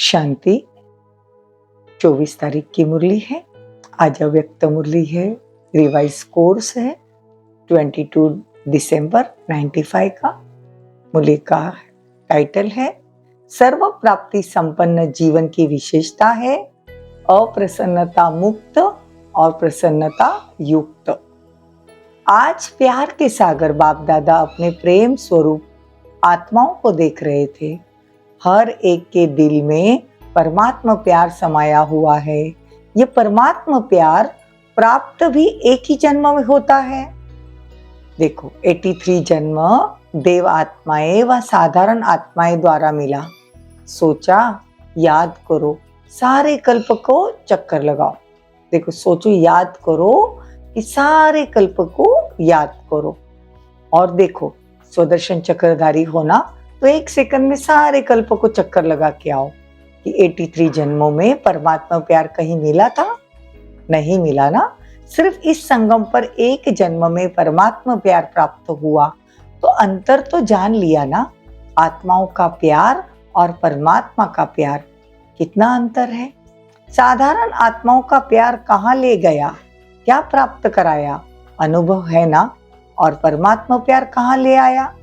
शांति 24 तारीख की मुरली है। आज अव्यक्त मुरली है, रिवाइज कोर्स है 22 दिसंबर 95 का। मुरली का टाइटल है सर्व प्राप्ति संपन्न जीवन की विशेषता है अप्रसन्नता मुक्त और प्रसन्नता युक्त। आज प्यार के सागर बाप दादा अपने प्रेम स्वरूप आत्माओं को देख रहे थे। हर एक के दिल में परमात्मा प्यार समाया हुआ है। ये परमात्मा प्यार प्राप्त भी एक ही जन्म में होता है। देखो 83 जन्म देव आत्माएं व साधारण आत्माएं द्वारा मिला। सोचा, याद करो, सारे कल्प को चक्कर लगाओ। देखो सोचो, याद करो कि सारे कल्प को याद करो। और देखो स्वदर्शन चक्रधारी होना तो एक सेकंड में सारे कल्प को चक्कर लगा के आओ कि 83 जन्मों में परमात्मा प्यार कहीं मिला था? नहीं मिला ना। सिर्फ इस संगम पर एक जन्म में परमात्मा प्यार प्राप्त हुआ तो अंतर तो जान लिया ना। आत्माओं का प्यार और परमात्मा का प्यार कितना अंतर है। साधारण आत्माओं का प्यार कहाँ ले गया, क्या प्राप्त कराया, अनुभव है ना। और परमात्मा प्यार कहाँ ले आया,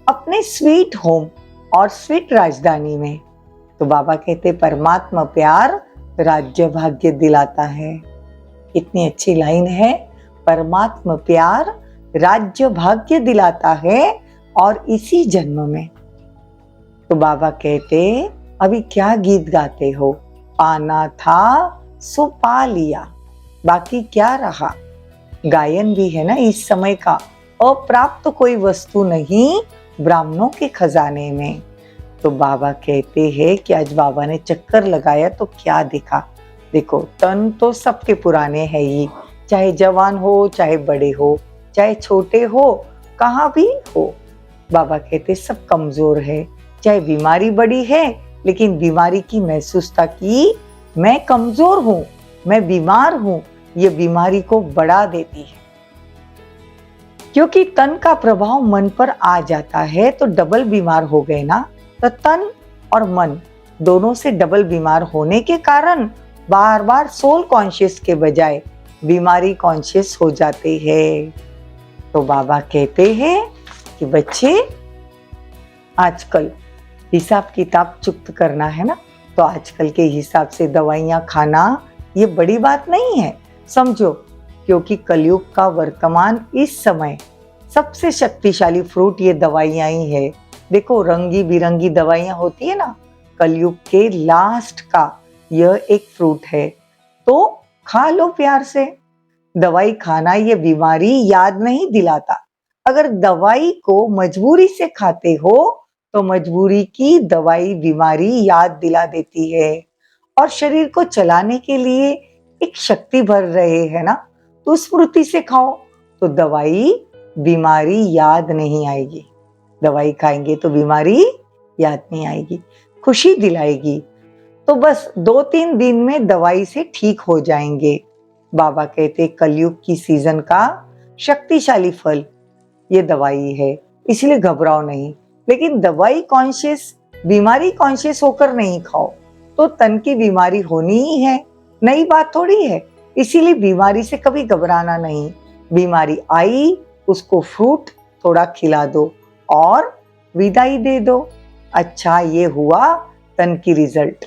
अपने स्वीट होम और स्वीट राजधानी में। तो बाबा कहते परमात्मा प्यार राज्य भाग्य दिलाता है। इतनी अच्छी लाइन है, परमात्मा प्यार राज्य भाग्य दिलाता है और इसी जन्म में। तो बाबा कहते अभी क्या गीत गाते हो, पाना था सो पा लिया, बाकी क्या रहा। गायन भी है ना इस समय का। अप्राप्त कोई वस्तु नहीं ब्राह्मणों के खजाने में। तो बाबा कहते हैं कि आज बाबा ने चक्कर लगाया तो क्या देखा। देखो तन तो सबके पुराने है ही, चाहे जवान हो, चाहे बड़े हो, चाहे छोटे हो, कहाँ भी हो। बाबा कहते सब कमजोर है। चाहे बीमारी बड़ी है लेकिन बीमारी की महसूसता की मैं कमजोर हूँ, मैं बीमार हूँ, ये बीमारी को बढ़ा देती है। क्योंकि तन का प्रभाव मन पर आ जाता है तो डबल बीमार हो गए ना। तो तन और मन दोनों से डबल बीमार होने के कारण बार बार सोल कॉन्शियस के बजाय बीमारी कॉन्शियस हो जाते हैं। तो बाबा कहते हैं कि बच्चे आजकल हिसाब किताब चुक्त करना है ना, तो आजकल के हिसाब से दवाइयाँ खाना ये बड़ी बात नहीं है, समझो। क्योंकि कलयुग का वर्तमान इस समय सबसे शक्तिशाली फ्रूट ये दवाइयाँ ही है। देखो रंगी बिरंगी दवाइयाँ होती है ना, कलयुग के लास्ट का यह एक फ्रूट है। तो खा लो प्यार से। दवाई खाना ये बीमारी याद नहीं दिलाता। अगर दवाई को मजबूरी से खाते हो तो मजबूरी की दवाई बीमारी याद दिला देती है। और शरीर को चलाने के लिए एक शक्ति भर रहे है ना, तो स्मृति से खाओ तो दवाई बीमारी याद नहीं आएगी। दवाई खाएंगे तो बीमारी याद नहीं आएगी, खुशी दिलाएगी। तो बस 2-3 दिन में दवाई से ठीक हो जाएंगे। बाबा कहते कलयुग की सीजन का शक्तिशाली फल ये दवाई है, इसलिए घबराओ नहीं। लेकिन दवाई कॉन्शियस बीमारी कॉन्शियस होकर नहीं खाओ तो तन की बीमारी होनी ही है, नई बात थोड़ी है। इसीलिए बीमारी से कभी घबराना नहीं। बीमारी आई उसको फ्रूट थोड़ा खिला दो और विदाई दे दो। अच्छा ये हुआ तन की रिजल्ट,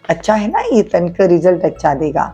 अच्छा है ना, ये तन का रिजल्ट अच्छा देगा।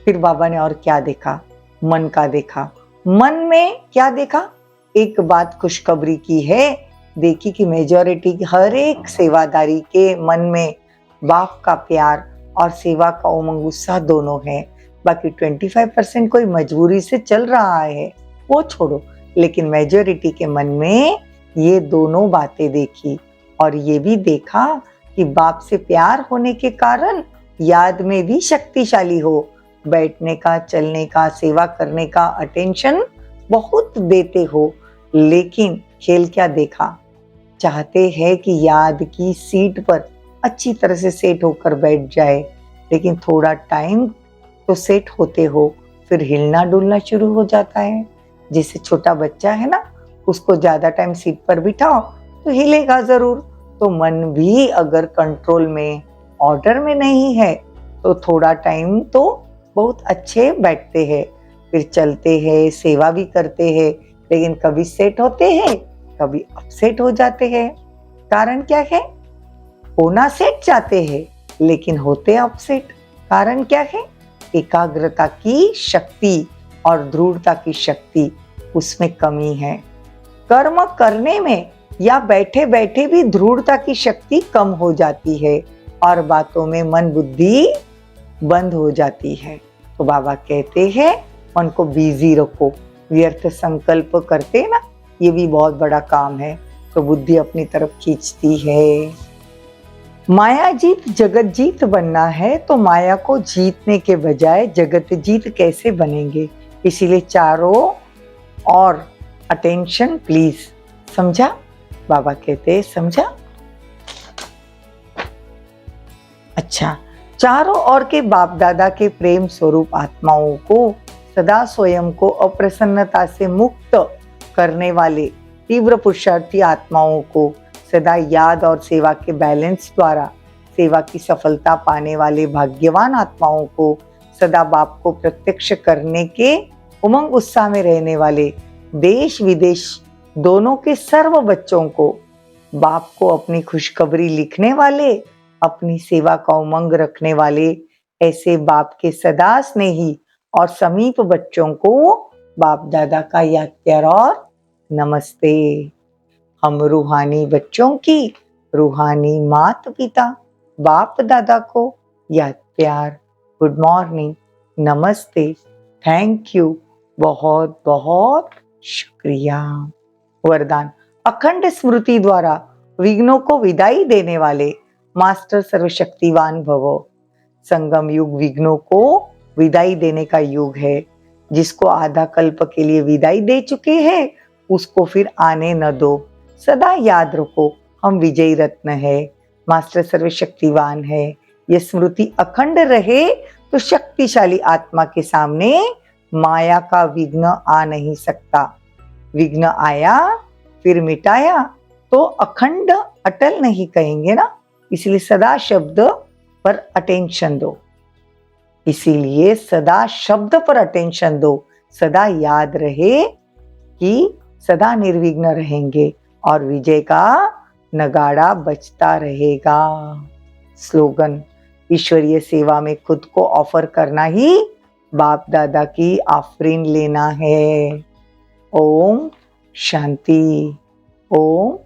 फिर बाबा ने और क्या देखा, मन का देखा। मन में क्या देखा, एक बात खुशखबरी की है, देखी कि मेजॉरिटी हर एक सेवादारी के मन में बाप का प्यार और सेवा का उमंग उत्साह दोनों है। बाकी 25% कोई मजबूरी से चल रहा है, वो छोड़ो। लेकिन मेजॉरिटी के मन में ये दोनों बातें देखी। और ये भी देखा कि बाप से प्यार होने के कारण याद में भी शक्तिशाली हो। बैठने का, चलने का, सेवा करने का अटेंशन बहुत देते हो। लेकिन खेल क्या देखा, चाहते हैं कि याद की सीट पर अच्छी तरह से सेट होकर बैठ जाए। लेकिन थोड़ा टाइम तो सेट होते हो, फिर हिलना डुलना शुरू हो जाता है। जैसे छोटा बच्चा है ना, उसको ज्यादा टाइम सीट पर बिठाओ तो हिलेगा जरूर, तो मन भी अगर कंट्रोल में, ऑर्डर में नहीं है, तो थोड़ा टाइम तो बहुत अच्छे बैठते हैं, फिर चलते हैं, सेवा भी करते हैं, लेकिन कभी सेट होते हैं, कभी अपसेट हो जाते हैं। कारण क्या है? होना सेट चाहते हैं, लेकिन होते अपसेट। कारण क्या है? एकाग्रता की शक्ति और दृढ़ता की शक्ति उसमें कमी है। कर्म करने में या बैठे बैठे भी दृढ़ता की शक्ति कम हो जाती है और बातों में मन बुद्धि बंद हो जाती है। तो बाबा कहते हैं मन को बिजी रखो। व्यर्थ संकल्प करते ना, ये भी बहुत बड़ा काम है, तो बुद्धि अपनी तरफ खींचती है। माया जीत जगत जीत बनना है, तो माया को जीतने के बजाय जगत जीत कैसे बनेंगे? इसीलिए चारों और अटेंशन प्लीज। समझा? बाबा कहते समझा? अच्छा, चारों ओर के बाप दादा के प्रेम स्वरूप आत्माओं को सदा स्वयं को अप्रसन्नता से मुक्त करने वाले तीव्र पुरुषार्थी आत्माओं को सदा याद और सेवा के बैलेंस द्वारा सेवा की सफलता पाने वाले भाग्यवान आत्माओं को सदा बाप को प्रत्यक्ष करने के उमंग उत्साह में रहने वाले देश विदेश दोनों के सर्व बच्चों को बाप को अपनी खुशखबरी लिखने वाले, अपनी सेवा का उमंग रखने वाले ऐसे बाप के सदा स्नेही और समीप बच्चों को बाप दादा का याद प्यार और नमस्ते। हम रूहानी बच्चों की रूहानी माता पिता बाप दादा को याद प्यार, गुड मॉर्निंग, नमस्ते, थैंक यू, बहुत बहुत शुक्रिया। वरदान, अखंड स्मृति द्वारा विघ्नों को विदाई देने वाले मास्टर सर्वशक्तिवान भवो। संगम युग विघ्नों को विदाई देने का युग है। जिसको आधा कल्प के लिए विदाई दे चुके हैं, उसको फिर आने न दो। सदा याद रखो, हम विजयी रत्न है, मास्टर सर्वशक्तिवान है। ये स्मृति अखंड रहे तो शक्तिशाली आत्मा के सामने माया का विघ्न आ नहीं सकता। विघ्न आया फिर मिटाया तो अखंड अटल नहीं कहेंगे ना, इसलिए सदा शब्द पर अटेंशन दो। इसीलिए सदा शब्द पर अटेंशन दो। सदा याद रहे कि सदा निर्विघ्न रहेंगे और विजय का नगाड़ा बजता रहेगा। स्लोगन, ईश्वरीय सेवा में खुद को ऑफर करना ही बाप दादा की आफरीन लेना है। ओम शांति, ओम